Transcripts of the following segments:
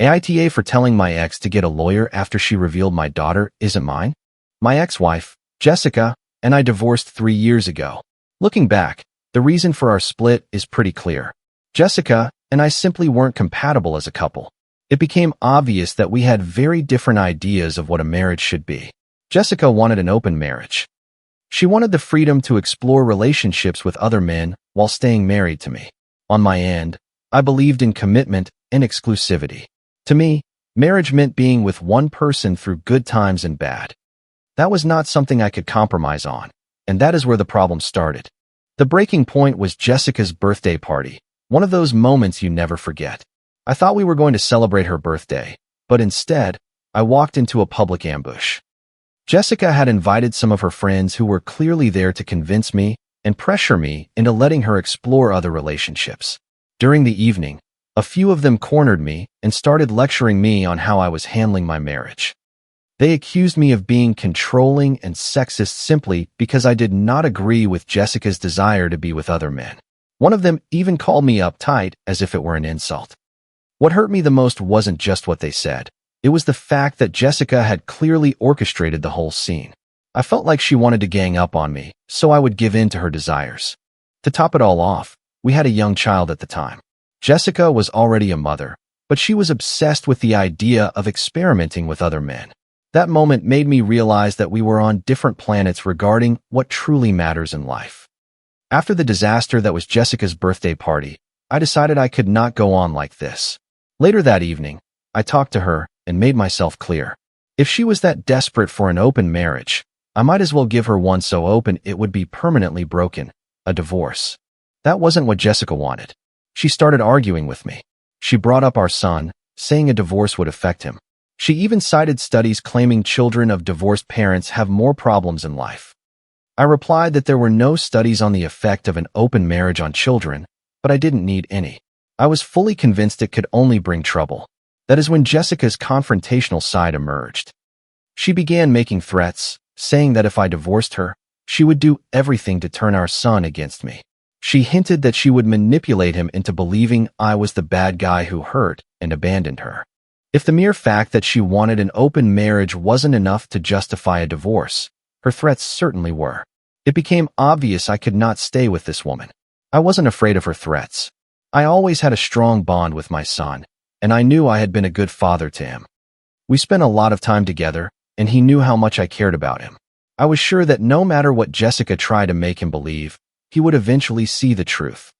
AITA for telling my ex to get a lawyer after she revealed my daughter isn't mine? My ex-wife, Jessica, and I divorced 3 years ago. Looking back, the reason for our split is pretty clear. Jessica and I simply weren't compatible as a couple. It became obvious that we had very different ideas of what a marriage should be. Jessica wanted an open marriage. She wanted the freedom to explore relationships with other men while staying married to me. On my end, I believed in commitment and exclusivity. To me, marriage meant being with one person through good times and bad. That was not something I could compromise on, and that is where the problem started. The breaking point was Jessica's birthday party, one of those moments you never forget. I thought we were going to celebrate her birthday, but instead, I walked into a public ambush. Jessica had invited some of her friends who were clearly there to convince me and pressure me into letting her explore other relationships. During the evening, a few of them cornered me and started lecturing me on how I was handling my marriage. They accused me of being controlling and sexist simply because I did not agree with Jessica's desire to be with other men. One of them even called me uptight as if it were an insult. What hurt me the most wasn't just what they said. It was the fact that Jessica had clearly orchestrated the whole scene. I felt like she wanted to gang up on me, so I would give in to her desires. To top it all off, we had a young child at the time. Jessica was already a mother, but she was obsessed with the idea of experimenting with other men. That moment made me realize that we were on different planets regarding what truly matters in life. After the disaster that was Jessica's birthday party, I decided I could not go on like this. Later that evening, I talked to her and made myself clear. If she was that desperate for an open marriage, I might as well give her one so open it would be permanently broken, a divorce. That wasn't what Jessica wanted. She started arguing with me. She brought up our son, saying a divorce would affect him. She even cited studies claiming children of divorced parents have more problems in life. I replied that there were no studies on the effect of an open marriage on children, but I didn't need any. I was fully convinced it could only bring trouble. That is when Jessica's confrontational side emerged. She began making threats, saying that if I divorced her, she would do everything to turn our son against me. She hinted that she would manipulate him into believing I was the bad guy who hurt and abandoned her. If the mere fact that she wanted an open marriage wasn't enough to justify a divorce, her threats certainly were. It became obvious I could not stay with this woman. I wasn't afraid of her threats. I always had a strong bond with my son, and I knew I had been a good father to him. We spent a lot of time together, and he knew how much I cared about him. I was sure that no matter what Jessica tried to make him believe, he would eventually see the truth.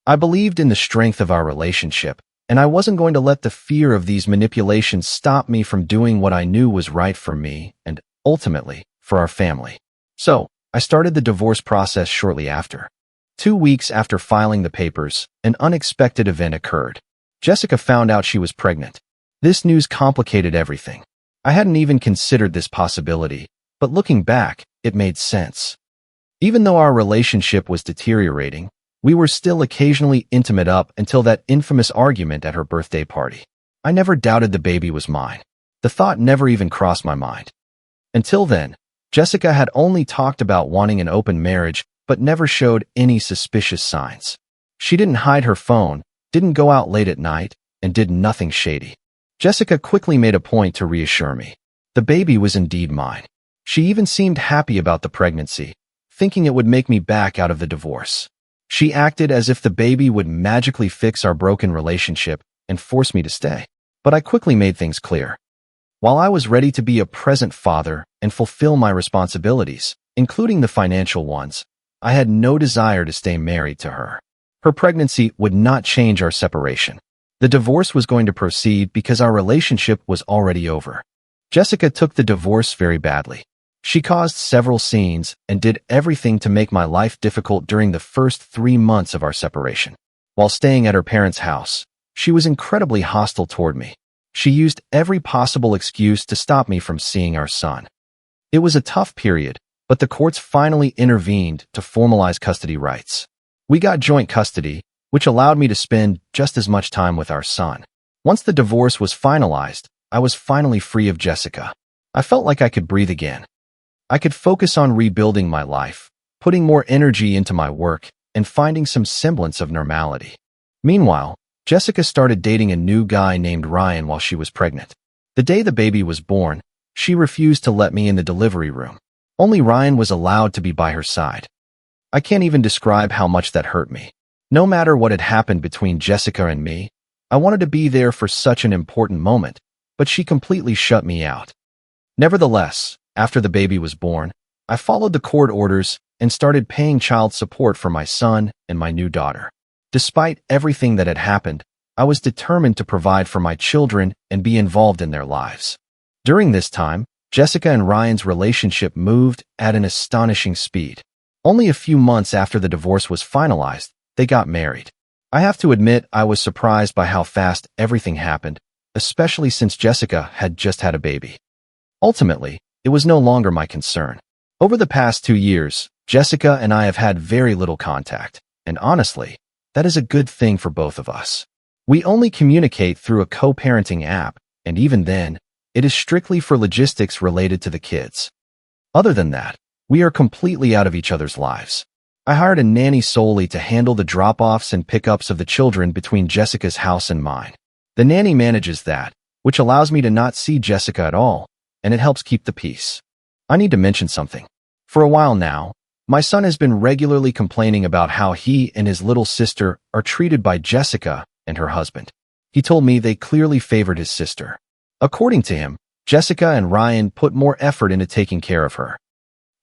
I believed in the strength of our relationship, and I wasn't going to let the fear of these manipulations stop me from doing what I knew was right for me and, ultimately, for our family. So, I started the divorce process shortly after. 2 weeks after filing the papers, an unexpected event occurred. Jessica found out she was pregnant. This news complicated everything. I hadn't even considered this possibility, but looking back, it made sense. Even though our relationship was deteriorating, we were still occasionally intimate up until that infamous argument at her birthday party. I never doubted the baby was mine. The thought never even crossed my mind. Until then, Jessica had only talked about wanting an open marriage, but never showed any suspicious signs. She didn't hide her phone, didn't go out late at night, and did nothing shady. Jessica quickly made a point to reassure me. The baby was indeed mine. She even seemed happy about the pregnancy, thinking it would make me back out of the divorce. She acted as if the baby would magically fix our broken relationship and force me to stay. But I quickly made things clear. While I was ready to be a present father and fulfill my responsibilities, including the financial ones, I had no desire to stay married to her. Her pregnancy would not change our separation. The divorce was going to proceed because our relationship was already over. Jessica took the divorce very badly. She caused several scenes and did everything to make my life difficult during the first 3 months of our separation. While staying at her parents' house, she was incredibly hostile toward me. She used every possible excuse to stop me from seeing our son. It was a tough period, but the courts finally intervened to formalize custody rights. We got joint custody, which allowed me to spend just as much time with our son. Once the divorce was finalized, I was finally free of Jessica. I felt like I could breathe again. I could focus on rebuilding my life, putting more energy into my work, and finding some semblance of normality. Meanwhile, Jessica started dating a new guy named Ryan while she was pregnant. The day the baby was born, she refused to let me in the delivery room. Only Ryan was allowed to be by her side. I can't even describe how much that hurt me. No matter what had happened between Jessica and me, I wanted to be there for such an important moment, but she completely shut me out. Nevertheless, after the baby was born, I followed the court orders and started paying child support for my son and my new daughter. Despite everything that had happened, I was determined to provide for my children and be involved in their lives. During this time, Jessica and Ryan's relationship moved at an astonishing speed. Only a few months after the divorce was finalized, they got married. I have to admit I was surprised by how fast everything happened, especially since Jessica had just had a baby. Ultimately, it was no longer my concern. Over the past 2 years, Jessica and I have had very little contact, and honestly, that is a good thing for both of us. We only communicate through a co-parenting app, and even then, it is strictly for logistics related to the kids. Other than that, we are completely out of each other's lives. I hired a nanny solely to handle the drop-offs and pickups of the children between Jessica's house and mine. The nanny manages that, which allows me to not see Jessica at all, and it helps keep the peace. I need to mention something. For a while now, my son has been regularly complaining about how he and his little sister are treated by Jessica and her husband. He told me they clearly favored his sister. According to him, Jessica and Ryan put more effort into taking care of her.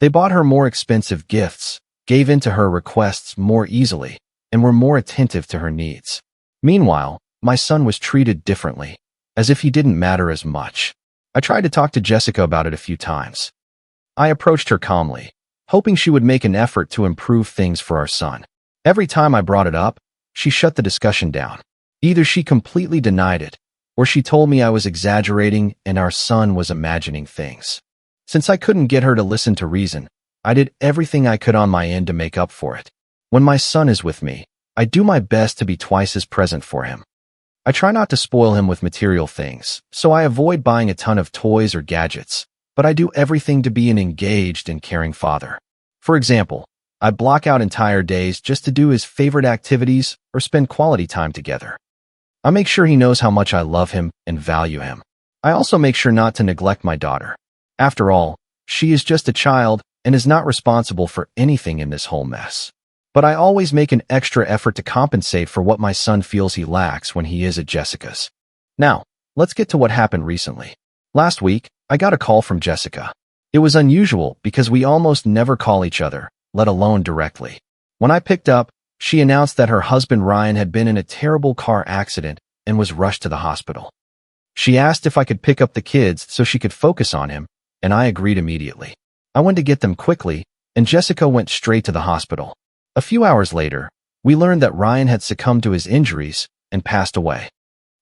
They bought her more expensive gifts, gave in to her requests more easily, and were more attentive to her needs. Meanwhile, my son was treated differently, as if he didn't matter as much. I tried to talk to Jessica about it a few times. I approached her calmly, hoping she would make an effort to improve things for our son. Every time I brought it up, she shut the discussion down. Either she completely denied it, or she told me I was exaggerating and our son was imagining things. Since I couldn't get her to listen to reason, I did everything I could on my end to make up for it. When my son is with me, I do my best to be twice as present for him. I try not to spoil him with material things, so I avoid buying a ton of toys or gadgets, but I do everything to be an engaged and caring father. For example, I block out entire days just to do his favorite activities or spend quality time together. I make sure he knows how much I love him and value him. I also make sure not to neglect my daughter. After all, she is just a child and is not responsible for anything in this whole mess. But I always make an extra effort to compensate for what my son feels he lacks when he is at Jessica's. Now, let's get to what happened recently. Last week, I got a call from Jessica. It was unusual because we almost never call each other, let alone directly. When I picked up, she announced that her husband Ryan had been in a terrible car accident and was rushed to the hospital. She asked if I could pick up the kids so she could focus on him, and I agreed immediately. I went to get them quickly, and Jessica went straight to the hospital. A few hours later, we learned that Ryan had succumbed to his injuries and passed away.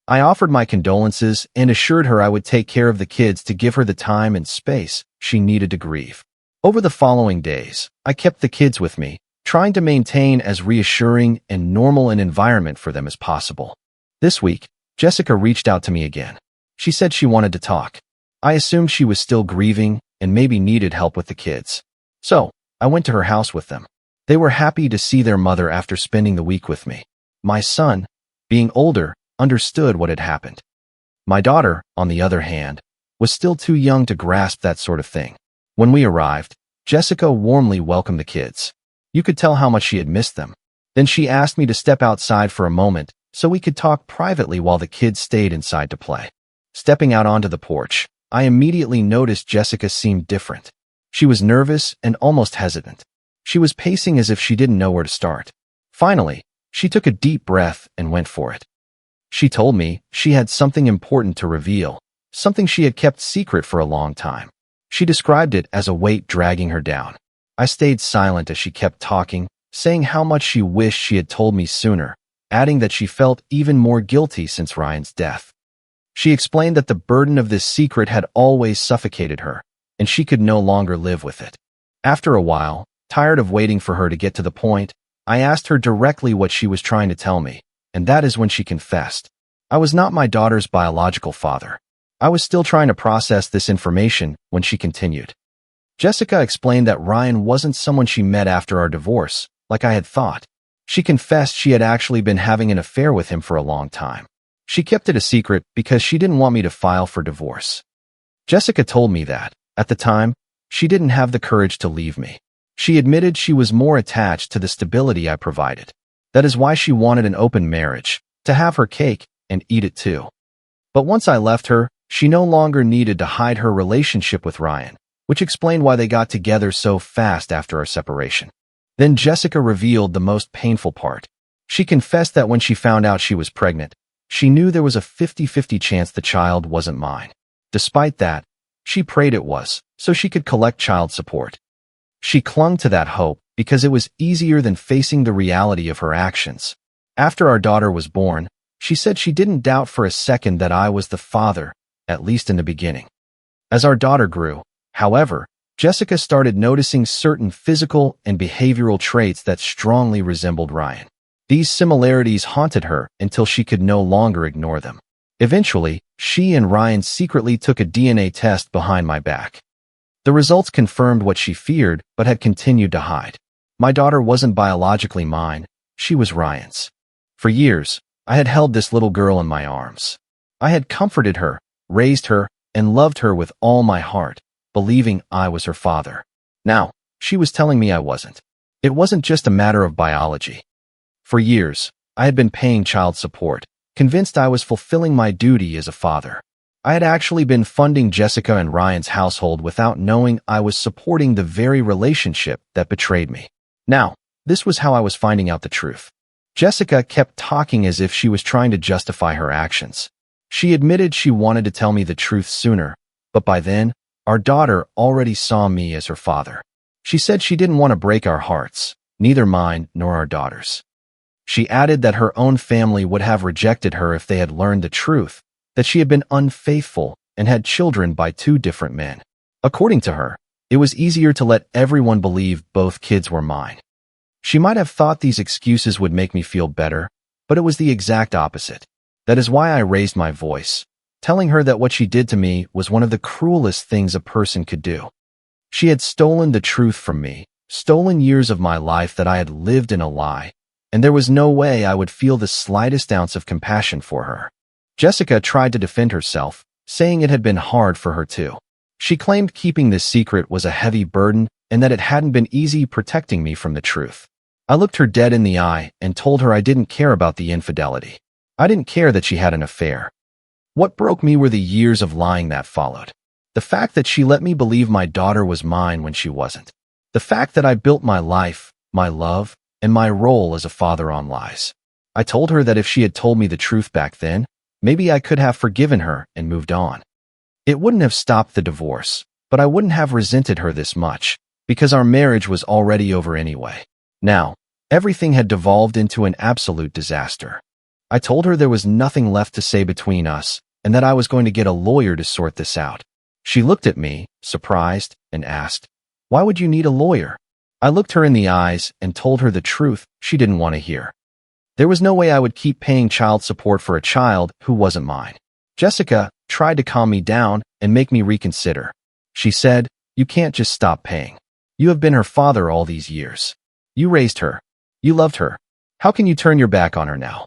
I offered my condolences and assured her I would take care of the kids to give her the time and space she needed to grieve. Over the following days, I kept the kids with me, trying to maintain as reassuring and normal an environment for them as possible. This week, Jessica reached out to me again. She said she wanted to talk. I assumed she was still grieving and maybe needed help with the kids. So, I went to her house with them. They were happy to see their mother after spending the week with me. My son, being older, understood what had happened. My daughter, on the other hand, was still too young to grasp that sort of thing. When we arrived, Jessica warmly welcomed the kids. You could tell how much she had missed them. Then she asked me to step outside for a moment so we could talk privately while the kids stayed inside to play. Stepping out onto the porch, I immediately noticed Jessica seemed different. She was nervous and almost hesitant. She was pacing as if she didn't know where to start. Finally, she took a deep breath and went for it. She told me she had something important to reveal, something she had kept secret for a long time. She described it as a weight dragging her down. I stayed silent as she kept talking, saying how much she wished she had told me sooner, adding that she felt even more guilty since Ryan's death. She explained that the burden of this secret had always suffocated her, and she could no longer live with it. After a while, tired of waiting for her to get to the point, I asked her directly what she was trying to tell me, and that is when she confessed. I was not my daughter's biological father. I was still trying to process this information when she continued. Jessica explained that Ryan wasn't someone she met after our divorce, like I had thought. She confessed she had actually been having an affair with him for a long time. She kept it a secret because she didn't want me to file for divorce. Jessica told me that, at the time, she didn't have the courage to leave me. She admitted she was more attached to the stability I provided. That is why she wanted an open marriage, to have her cake and eat it too. But once I left her, she no longer needed to hide her relationship with Ryan, which explained why they got together so fast after our separation. Then Jessica revealed the most painful part. She confessed that when she found out she was pregnant, she knew there was a 50-50 chance the child wasn't mine. Despite that, she prayed it was, so she could collect child support. She clung to that hope because it was easier than facing the reality of her actions. After our daughter was born, she said she didn't doubt for a second that I was the father, at least in the beginning. As our daughter grew, however, Jessica started noticing certain physical and behavioral traits that strongly resembled Ryan. These similarities haunted her until she could no longer ignore them. Eventually, she and Ryan secretly took a DNA test behind my back. The results confirmed what she feared but had continued to hide. My daughter wasn't biologically mine, she was Ryan's. For years, I had held this little girl in my arms. I had comforted her, raised her, and loved her with all my heart, believing I was her father. Now, she was telling me I wasn't. It wasn't just a matter of biology. For years, I had been paying child support, convinced I was fulfilling my duty as a father. I had actually been funding Jessica and Ryan's household without knowing I was supporting the very relationship that betrayed me. Now, this was how I was finding out the truth. Jessica kept talking as if she was trying to justify her actions. She admitted she wanted to tell me the truth sooner, but by then, our daughter already saw me as her father. She said she didn't want to break our hearts, neither mine nor our daughter's. She added that her own family would have rejected her if they had learned the truth, that she had been unfaithful and had children by 2 different men. According to her, it was easier to let everyone believe both kids were mine. She might have thought these excuses would make me feel better, but it was the exact opposite. That is why I raised my voice, telling her that what she did to me was one of the cruelest things a person could do. She had stolen the truth from me, stolen years of my life that I had lived in a lie, and there was no way I would feel the slightest ounce of compassion for her. Jessica tried to defend herself, saying it had been hard for her too. She claimed keeping this secret was a heavy burden and that it hadn't been easy protecting me from the truth. I looked her dead in the eye and told her I didn't care about the infidelity. I didn't care that she had an affair. What broke me were the years of lying that followed. The fact that she let me believe my daughter was mine when she wasn't. The fact that I built my life, my love, and my role as a father on lies. I told her that if she had told me the truth back then, maybe I could have forgiven her and moved on. It wouldn't have stopped the divorce, but I wouldn't have resented her this much, because our marriage was already over anyway. Now, everything had devolved into an absolute disaster. I told her there was nothing left to say between us, and that I was going to get a lawyer to sort this out. She looked at me, surprised, and asked, "Why would you need a lawyer?" I looked her in the eyes and told her the truth she didn't want to hear. There was no way I would keep paying child support for a child who wasn't mine. Jessica tried to calm me down and make me reconsider. She said, "You can't just stop paying. You have been her father all these years. You raised her. You loved her. How can you turn your back on her now?"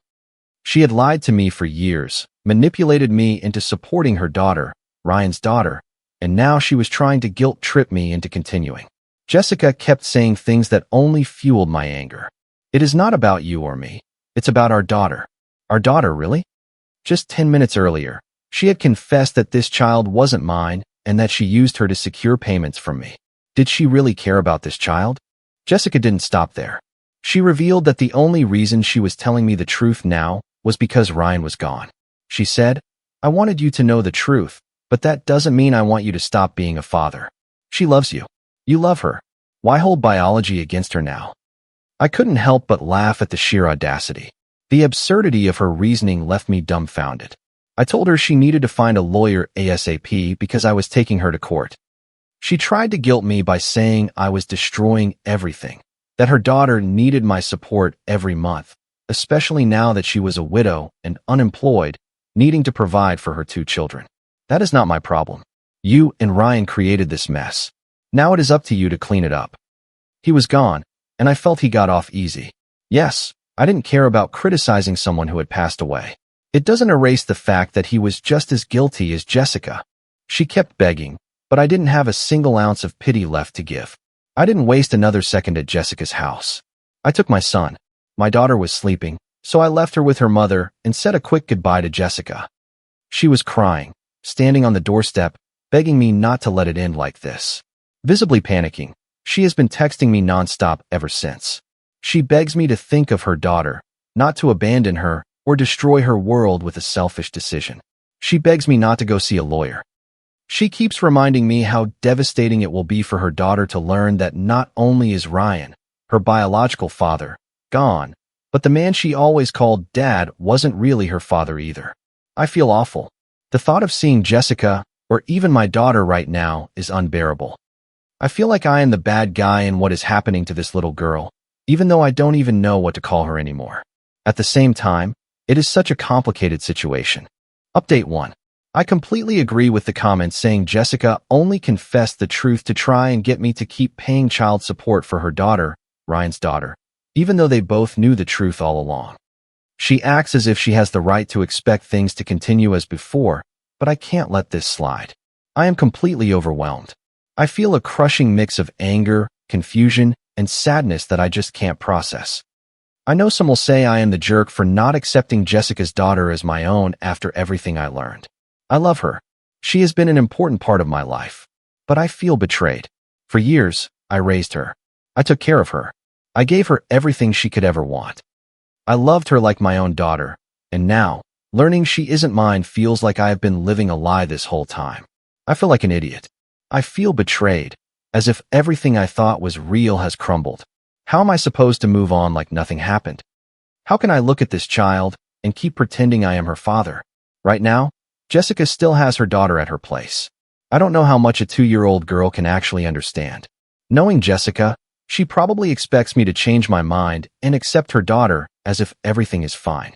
She had lied to me for years, manipulated me into supporting her daughter, Ryan's daughter, and now she was trying to guilt-trip me into continuing. Jessica kept saying things that only fueled my anger. "It is not about you or me. It's about our daughter." Our daughter, really? Just 10 minutes earlier, she had confessed that this child wasn't mine and that she used her to secure payments from me. Did she really care about this child? Jessica didn't stop there. She revealed that the only reason she was telling me the truth now was because Ryan was gone. She said, "I wanted you to know the truth, but that doesn't mean I want you to stop being a father. She loves you. You love her. Why hold biology against her now?" I couldn't help but laugh at the sheer audacity. The absurdity of her reasoning left me dumbfounded. I told her she needed to find a lawyer ASAP because I was taking her to court. She tried to guilt me by saying I was destroying everything, that her daughter needed my support every month, especially now that she was a widow and unemployed, needing to provide for her 2 children. That is not my problem. You and Ryan created this mess. Now it is up to you to clean it up. He was gone, and I felt he got off easy. Yes, I didn't care about criticizing someone who had passed away. It doesn't erase the fact that he was just as guilty as Jessica. She kept begging, but I didn't have a single ounce of pity left to give. I didn't waste another second at Jessica's house. I took my son. My daughter was sleeping, so I left her with her mother and said a quick goodbye to Jessica. She was crying, standing on the doorstep, begging me not to let it end like this. Visibly panicking, she has been texting me nonstop ever since. She begs me to think of her daughter, not to abandon her or destroy her world with a selfish decision. She begs me not to go see a lawyer. She keeps reminding me how devastating it will be for her daughter to learn that not only is Ryan, her biological father, gone, but the man she always called Dad wasn't really her father either. I feel awful. The thought of seeing Jessica, or even my daughter right now, is unbearable. I feel like I am the bad guy in what is happening to this little girl, even though I don't even know what to call her anymore. At the same time, it is such a complicated situation. Update 1. I completely agree with the comments saying Jessica only confessed the truth to try and get me to keep paying child support for her daughter, Ryan's daughter, even though they both knew the truth all along. She acts as if she has the right to expect things to continue as before, but I can't let this slide. I am completely overwhelmed. I feel a crushing mix of anger, confusion, and sadness that I just can't process. I know some will say I am the jerk for not accepting Jessica's daughter as my own after everything I learned. I love her. She has been an important part of my life. But I feel betrayed. For years, I raised her. I took care of her. I gave her everything she could ever want. I loved her like my own daughter, and now, learning she isn't mine feels like I have been living a lie this whole time. I feel like an idiot. I feel betrayed, as if everything I thought was real has crumbled. How am I supposed to move on like nothing happened? How can I look at this child and keep pretending I am her father? Right now, Jessica still has her daughter at her place. I don't know how much a 2-year-old girl can actually understand. Knowing Jessica, she probably expects me to change my mind and accept her daughter as if everything is fine.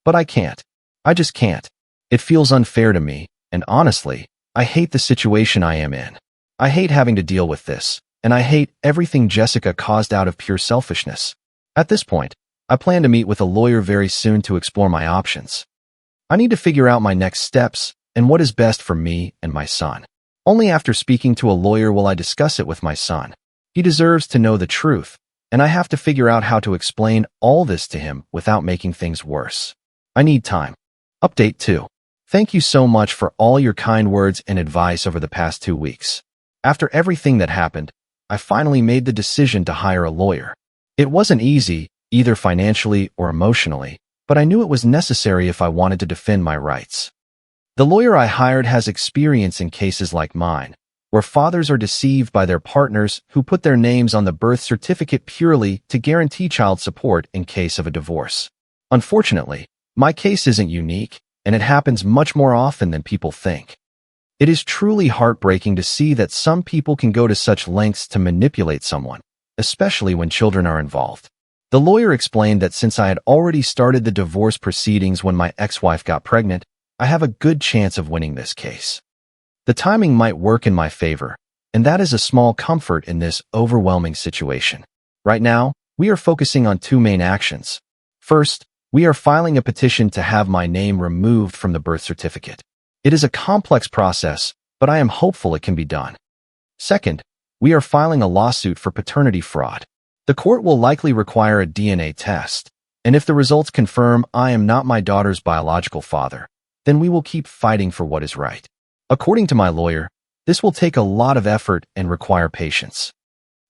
But I can't. I just can't. It feels unfair to me, and honestly, I hate the situation I am in. I hate having to deal with this, and I hate everything Jessica caused out of pure selfishness. At this point, I plan to meet with a lawyer very soon to explore my options. I need to figure out my next steps and what is best for me and my son. Only after speaking to a lawyer will I discuss it with my son. He deserves to know the truth, and I have to figure out how to explain all this to him without making things worse. I need time. Update 2. Thank you so much for all your kind words and advice over the past 2 weeks. After everything that happened, I finally made the decision to hire a lawyer. It wasn't easy, either financially or emotionally, but I knew it was necessary if I wanted to defend my rights. The lawyer I hired has experience in cases like mine, where fathers are deceived by their partners who put their names on the birth certificate purely to guarantee child support in case of a divorce. Unfortunately, my case isn't unique, and it happens much more often than people think. It is truly heartbreaking to see that some people can go to such lengths to manipulate someone, especially when children are involved. The lawyer explained that since I had already started the divorce proceedings when my ex-wife got pregnant, I have a good chance of winning this case. The timing might work in my favor, and that is a small comfort in this overwhelming situation. Right now, we are focusing on 2 main actions. First, we are filing a petition to have my name removed from the birth certificate. It is a complex process, but I am hopeful it can be done. Second, we are filing a lawsuit for paternity fraud. The court will likely require a DNA test, and if the results confirm I am not my daughter's biological father, then we will keep fighting for what is right. According to my lawyer, this will take a lot of effort and require patience.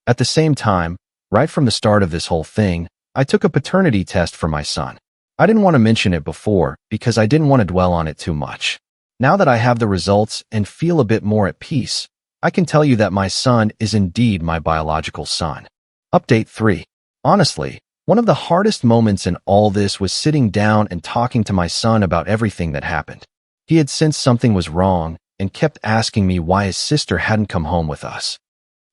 At the same time, right from the start of this whole thing, I took a paternity test for my son. I didn't want to mention it before because I didn't want to dwell on it too much. Now that I have the results and feel a bit more at peace, I can tell you that my son is indeed my biological son. Update 3. Honestly, one of the hardest moments in all this was sitting down and talking to my son about everything that happened. He had sensed something was wrong and kept asking me why his sister hadn't come home with us.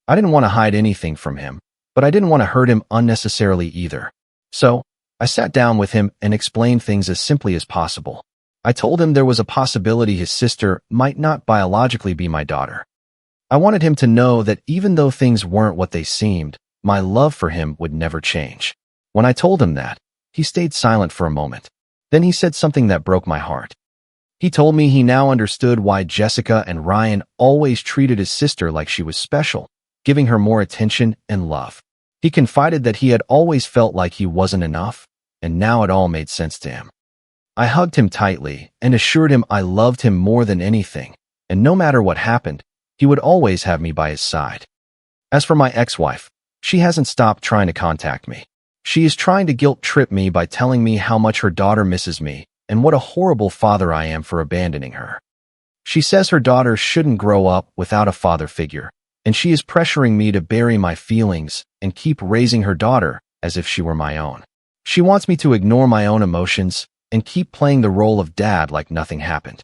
I didn't want to hide anything from him, but I didn't want to hurt him unnecessarily either. So, I sat down with him and explained things as simply as possible. I told him there was a possibility his sister might not biologically be my daughter. I wanted him to know that even though things weren't what they seemed, my love for him would never change. When I told him that, he stayed silent for a moment. Then he said something that broke my heart. He told me he now understood why Jessica and Ryan always treated his sister like she was special, giving her more attention and love. He confided that he had always felt like he wasn't enough, and now it all made sense to him. I hugged him tightly and assured him I loved him more than anything, and no matter what happened, he would always have me by his side. As for my ex-wife, she hasn't stopped trying to contact me. She is trying to guilt-trip me by telling me how much her daughter misses me and what a horrible father I am for abandoning her. She says her daughter shouldn't grow up without a father figure, and she is pressuring me to bury my feelings and keep raising her daughter as if she were my own. She wants me to ignore my own emotions and keep playing the role of dad like nothing happened.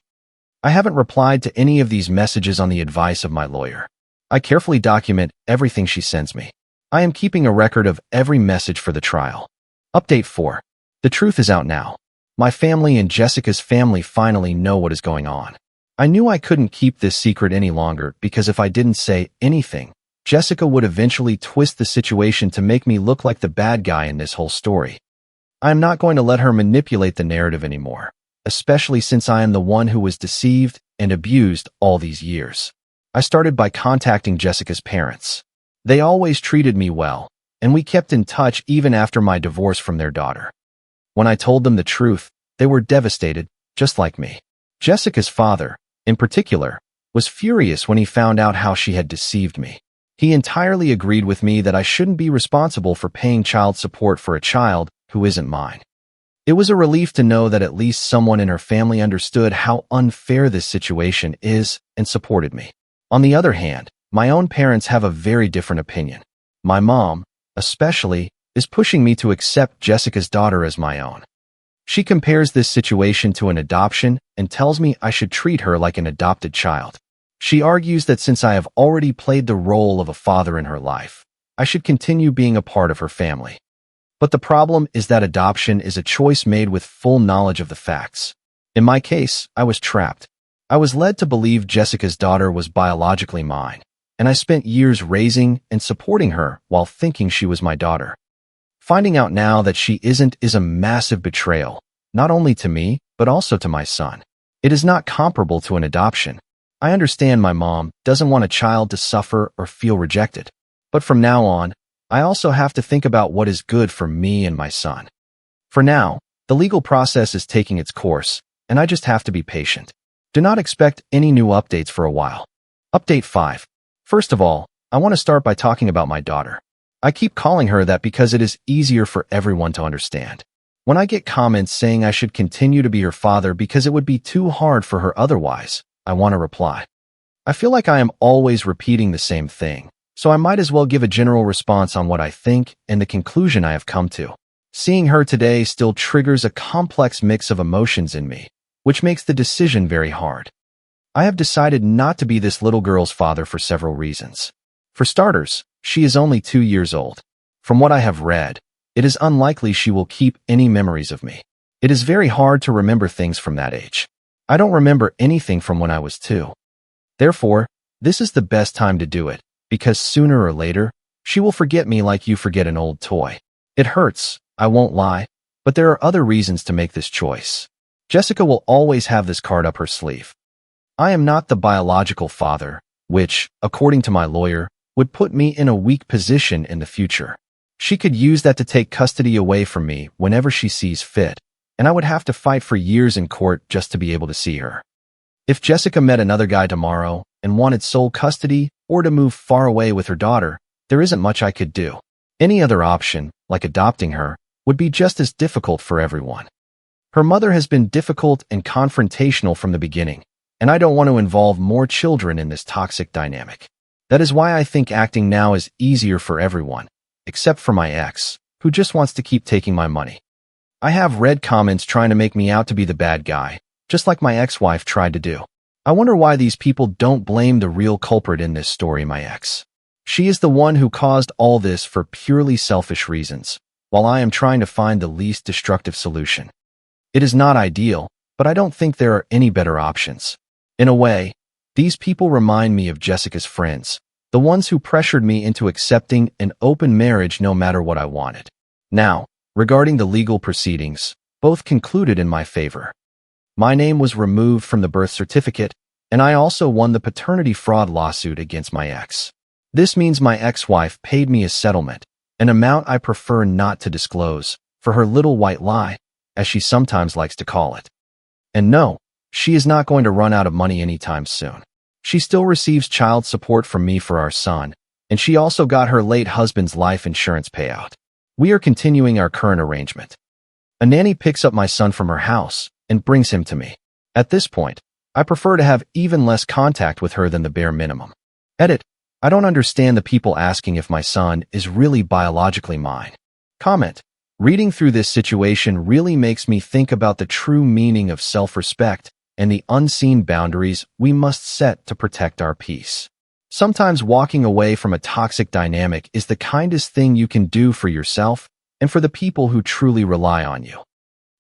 I haven't replied to any of these messages on the advice of my lawyer. I carefully document everything she sends me. I am keeping a record of every message for the trial. Update 4. The truth is out now. My family and Jessica's family finally know what is going on. I knew I couldn't keep this secret any longer because if I didn't say anything, Jessica would eventually twist the situation to make me look like the bad guy in this whole story. I am not going to let her manipulate the narrative anymore, especially since I am the one who was deceived and abused all these years. I started by contacting Jessica's parents. They always treated me well, and we kept in touch even after my divorce from their daughter. When I told them the truth, they were devastated, just like me. Jessica's father, in particular, was furious when he found out how she had deceived me. He entirely agreed with me that I shouldn't be responsible for paying child support for a child who isn't mine. It was a relief to know that at least someone in her family understood how unfair this situation is and supported me. On the other hand, my own parents have a very different opinion. My mom, especially, is pushing me to accept Jessica's daughter as my own. She compares this situation to an adoption and tells me I should treat her like an adopted child. She argues that since I have already played the role of a father in her life, I should continue being a part of her family. But the problem is that adoption is a choice made with full knowledge of the facts. In my case, I was trapped. I was led to believe Jessica's daughter was biologically mine, and I spent years raising and supporting her while thinking she was my daughter. Finding out now that she isn't is a massive betrayal, not only to me, but also to my son. It is not comparable to an adoption. I understand my mom doesn't want a child to suffer or feel rejected, but from now on, I also have to think about what is good for me and my son. For now, the legal process is taking its course, and I just have to be patient. Do not expect any new updates for a while. Update 5. First of all, I want to start by talking about my daughter. I keep calling her that because it is easier for everyone to understand. When I get comments saying I should continue to be her father because it would be too hard for her otherwise, I want to reply. I feel like I am always repeating the same thing, so I might as well give a general response on what I think and the conclusion I have come to. Seeing her today still triggers a complex mix of emotions in me, which makes the decision very hard. I have decided not to be this little girl's father for several reasons. For starters, she is only 2 years old. From what I have read, it is unlikely she will keep any memories of me. It is very hard to remember things from that age. I don't remember anything from when I was 2. Therefore, this is the best time to do it, because sooner or later, she will forget me like you forget an old toy. It hurts, I won't lie, but there are other reasons to make this choice. Jessica will always have this card up her sleeve. I am not the biological father, which, according to my lawyer, would put me in a weak position in the future. She could use that to take custody away from me whenever she sees fit, and I would have to fight for years in court just to be able to see her. If Jessica met another guy tomorrow and wanted sole custody or to move far away with her daughter, there isn't much I could do. Any other option, like adopting her, would be just as difficult for everyone. Her mother has been difficult and confrontational from the beginning, and I don't want to involve more children in this toxic dynamic. That is why I think acting now is easier for everyone, except for my ex, who just wants to keep taking my money. I have read comments trying to make me out to be the bad guy, just like my ex-wife tried to do. I wonder why these people don't blame the real culprit in this story, my ex. She is the one who caused all this for purely selfish reasons, while I am trying to find the least destructive solution. It is not ideal, but I don't think there are any better options. In a way, these people remind me of Jessica's friends, the ones who pressured me into accepting an open marriage no matter what I wanted. Now, Regarding the legal proceedings, both concluded in my favor. My name was removed from the birth certificate, and I also won the paternity fraud lawsuit against my ex. This means my ex-wife paid me a settlement, an amount I prefer not to disclose, for her little white lie, as she sometimes likes to call it. And no, she is not going to run out of money anytime soon. She still receives child support from me for our son, and she also got her late husband's life insurance payout. We are continuing our current arrangement. A nanny picks up my son from her house and brings him to me. At this point, I prefer to have even less contact with her than the bare minimum. Edit. I don't understand the people asking if my son is really biologically mine. Comment. Reading through this situation really makes me think about the true meaning of self-respect and the unseen boundaries we must set to protect our peace. Sometimes walking away from a toxic dynamic is the kindest thing you can do for yourself and for the people who truly rely on you.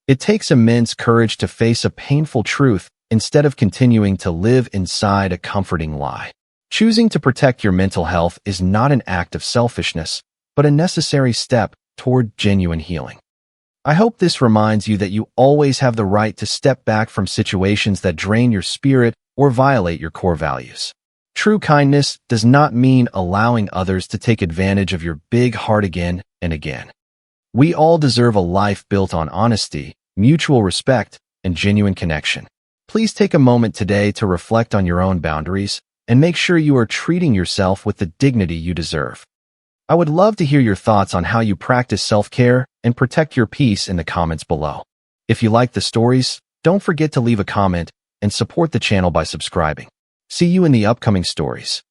It takes immense courage to face a painful truth instead of continuing to live inside a comforting lie. Choosing to protect your mental health is not an act of selfishness, but a necessary step toward genuine healing. I hope this reminds you that you always have the right to step back from situations that drain your spirit or violate your core values. True kindness does not mean allowing others to take advantage of your big heart again and again. We all deserve a life built on honesty, mutual respect, and genuine connection. Please take a moment today to reflect on your own boundaries and make sure you are treating yourself with the dignity you deserve. I would love to hear your thoughts on how you practice self-care and protect your peace in the comments below. If you like the stories, don't forget to leave a comment and support the channel by subscribing. See you in the upcoming stories.